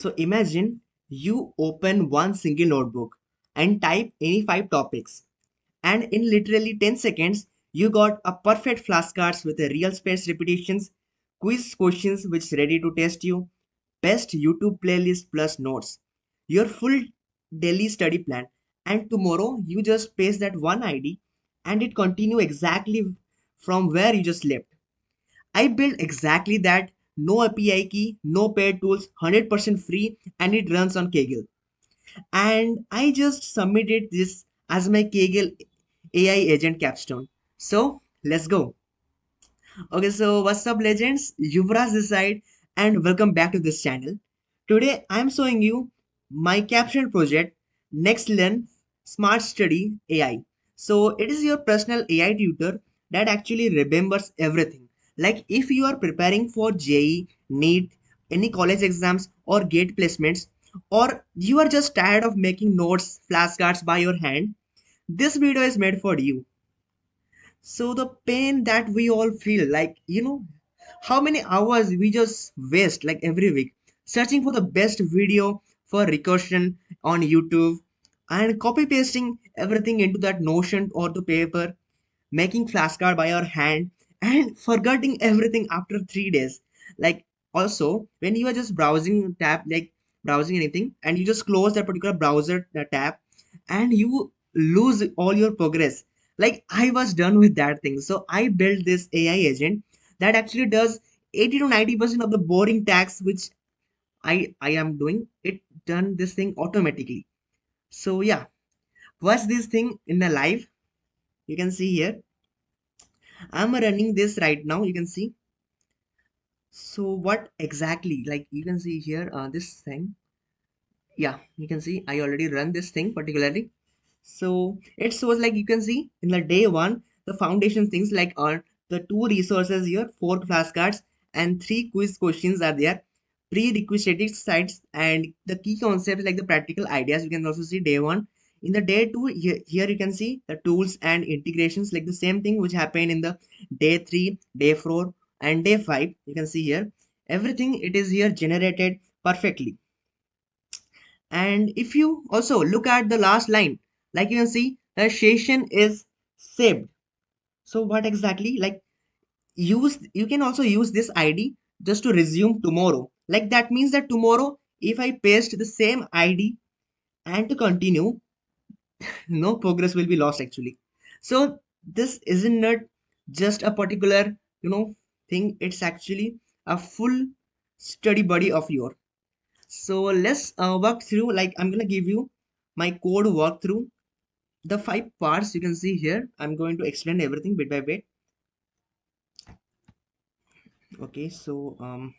So imagine you open one single notebook and type any 5 topics, and in literally 10 seconds, you got a perfect flashcards with a real space repetitions, quiz questions which ready to test you, best YouTube playlist plus notes, your full daily study plan, and tomorrow you just paste that one ID and it continue exactly from where you just left. I built exactly that. No API key, no paid tools, 100% free, and it runs on Kaggle. And I just submitted this as my Kaggle AI Agent Capstone. So let's go. Okay, so what's up, legends? Yuvraj this side, and welcome back to this channel. Today I'm showing you my caption project, NexLearn Smart Study AI. So it is your personal AI tutor that actually remembers everything. Like if you are preparing for JE, NEET, any college exams or gate placements, or you are just tired of making notes, flashcards by your hand, this video is made for you. So the pain that we all feel, like, how many hours we just waste like every week searching for the best video for recursion on YouTube and copy pasting everything into that Notion or the paper, making flashcard by our hand and forgetting everything after 3 days. Like also when you are just browsing tab, like browsing anything, and you just close that particular browser tab and you lose all your progress. Like I was done with that thing, so I built this AI agent that actually does 80 to 90% of the boring tasks which I am doing. It done this thing automatically. So yeah, watch this thing in the live. You can see here I'm running this right now. You can see. So what exactly, like you can see here, this thing. Yeah, you can see I already run this thing particularly. So it shows, like you can see in the day one, the foundation things like are the 2 resources here, 4 flashcards, and 3 quiz questions are there, prerequisite sites, and the key concepts like the practical ideas. You can also see day one. In the day two, here you can see the tools and integrations, like the same thing which happened in the day three, day four, and day five. You can see here everything it is here generated perfectly. And if you also look at the last line, like you can see the session is saved. So what exactly, like use, you can also use this ID just to resume tomorrow. Like that means that tomorrow if I paste the same ID and to continue, no progress will be lost actually. So this isn't not just a particular, thing. It's actually a full study buddy of yours. So let's work through, like I'm gonna give you my code walkthrough, the 5 parts you can see here. I'm going to explain everything bit by bit. Okay, so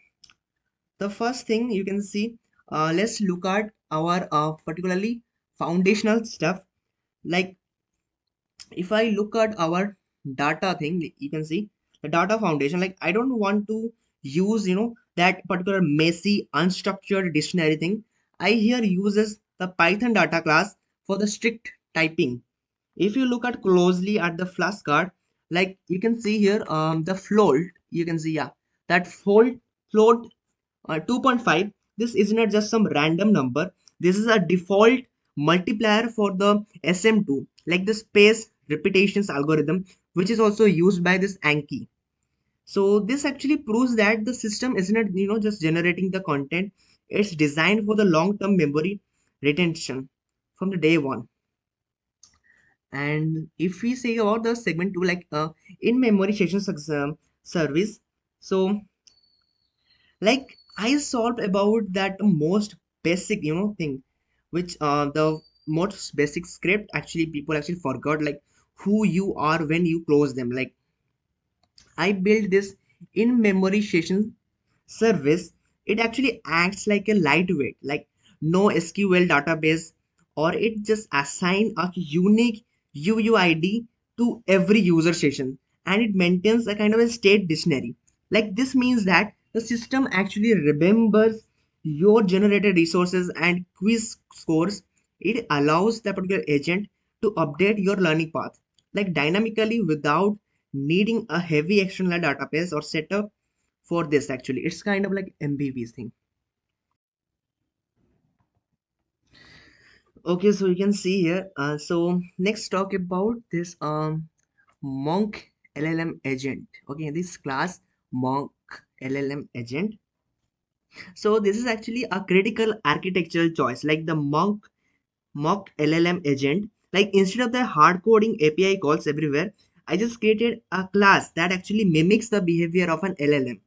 the first thing you can see, let's look at our particularly foundational stuff. Like if I look at our data thing, you can see the data foundation. Like I don't want to use, that particular messy unstructured dictionary thing. I here uses the Python data class for the strict typing. If you look at closely at the flashcard, like you can see here, the float, you can see, yeah, that float 2.5. This is not just some random number. This is a default multiplier for the SM2, like the space repetitions algorithm, which is also used by this Anki. So this actually proves that the system is not, just generating the content. It's designed for the long-term memory retention from the day one. And if we say about the segment 2, like in memory session service, so like I solved about that most basic, thing, which the most basic script actually people actually forgot, like who you are when you close them. Like I built this in memory session service. It actually acts like a lightweight, like no SQL database, or it just assign a unique UUID to every user session, and it maintains a kind of a state dictionary. Like this means that the system actually remembers your generated resources and quiz scores. It allows the particular agent to update your learning path like dynamically without needing a heavy external database or setup for this. Actually it's kind of like MVP's thing. Okay, so you can see here. So next talk about this Monk LLM agent. Okay, this class Monk LLM agent. So this is actually a critical architectural choice, like the Monk LLM agent. Like instead of the hard coding API calls everywhere, I just created a class that actually mimics the behavior of an LLM.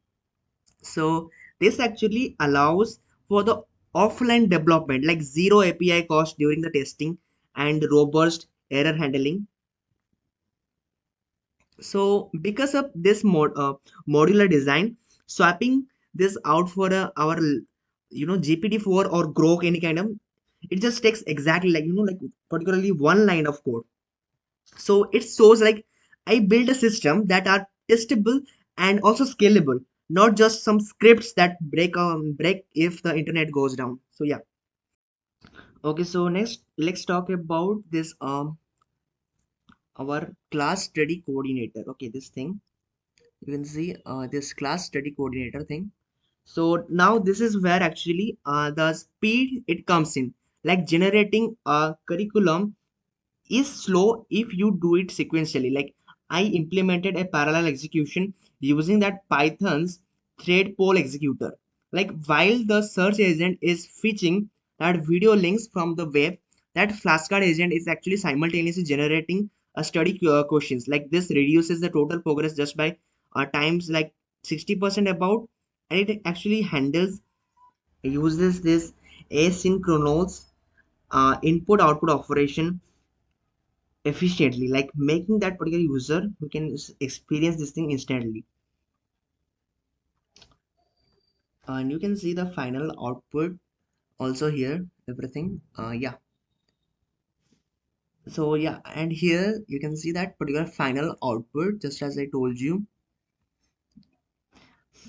So this actually allows for the offline development, like zero API cost during the testing and robust error handling. So because of this modular design, swapping this out for our GPT-4 or Groq any kind of, it just takes exactly like like particularly one line of code. So it shows like I built a system that are testable and also scalable, not just some scripts that break if the internet goes down. So yeah. Okay, so next let's talk about this our class study coordinator. Okay, this thing you can see this class study coordinator thing. So now this is where actually the speed it comes in, like generating a curriculum is slow if you do it sequentially. Like I implemented a parallel execution using that Python's ThreadPoolExecutor. Like while the search agent is fetching that video links from the web, that flashcard agent is actually simultaneously generating a study questions. Like this reduces the total progress just by times like 60% about, and it actually handles uses this asynchronous input output operation efficiently, like making that particular user who can experience this thing instantly. And you can see the final output also here, everything. Yeah. So yeah, and here you can see that particular final output, just as I told you.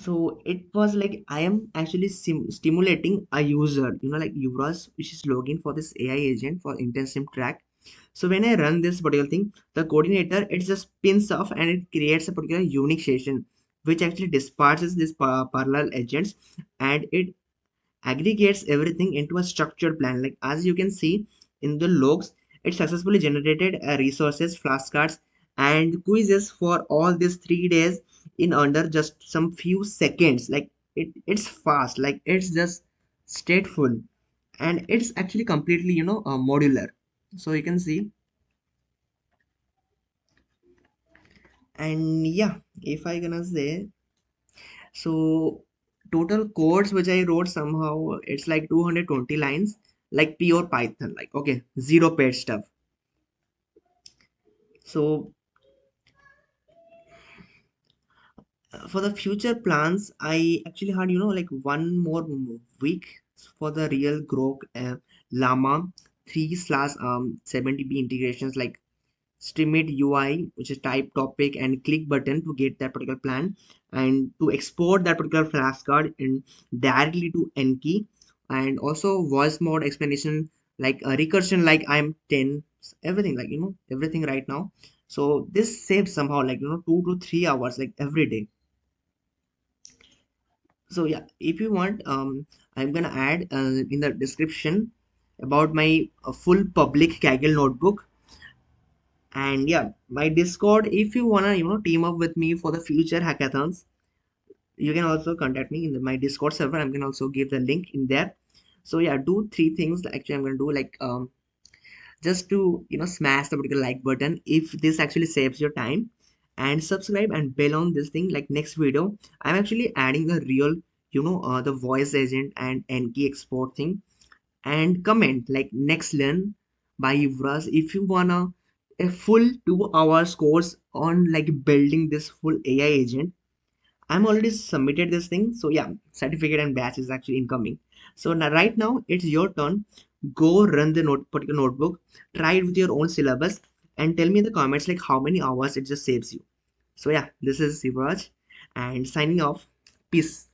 So it was like I am actually stimulating a user, like Yuvraj, which is login for this AI agent for intensive track. So when I run this particular thing, the coordinator, it just spins off and it creates a particular unique session, which actually dispatches this parallel agents, and it aggregates everything into a structured plan. Like as you can see in the logs, it successfully generated resources, flashcards, and quizzes for all these 3 days in under just some few seconds. Like it's fast, like it's just stateful, and it's actually completely modular. So you can see. And yeah, if I gonna say, so total codes which I wrote somehow it's like 220 lines, like pure Python, like okay, zero paid stuff. So for the future plans, I actually had like one more week for the real Groq Llama 3 slash 70B integrations, like streamit UI, which is type topic and click button to get that particular plan, and to export that particular flashcard and directly to Enki, and also voice mode explanation, like a recursion, like I'm 10, everything, like everything right now. So this saved somehow like 2 to 3 hours like every day. So yeah, if you want, I'm gonna add in the description about my full public Kaggle notebook. And yeah, my Discord, if you wanna team up with me for the future hackathons, you can also contact me in my Discord server. I'm gonna also give the link in there. So yeah, do three things actually I'm gonna do, like just to smash the particular like button if this actually saves your time, and subscribe and bell on this thing. Like next video I'm actually adding a real the voice agent and Enki export thing. And comment like NexLearn by Yuvraj if you wanna a full 2 hours course on like building this full AI agent. I'm already submitted this thing, so yeah, certificate and batch is actually incoming. So now right now it's your turn. Go run the particular notebook, try it with your own syllabus, and tell me in the comments like how many hours it just saves you. So yeah, this is Yuvraj and signing off. Peace.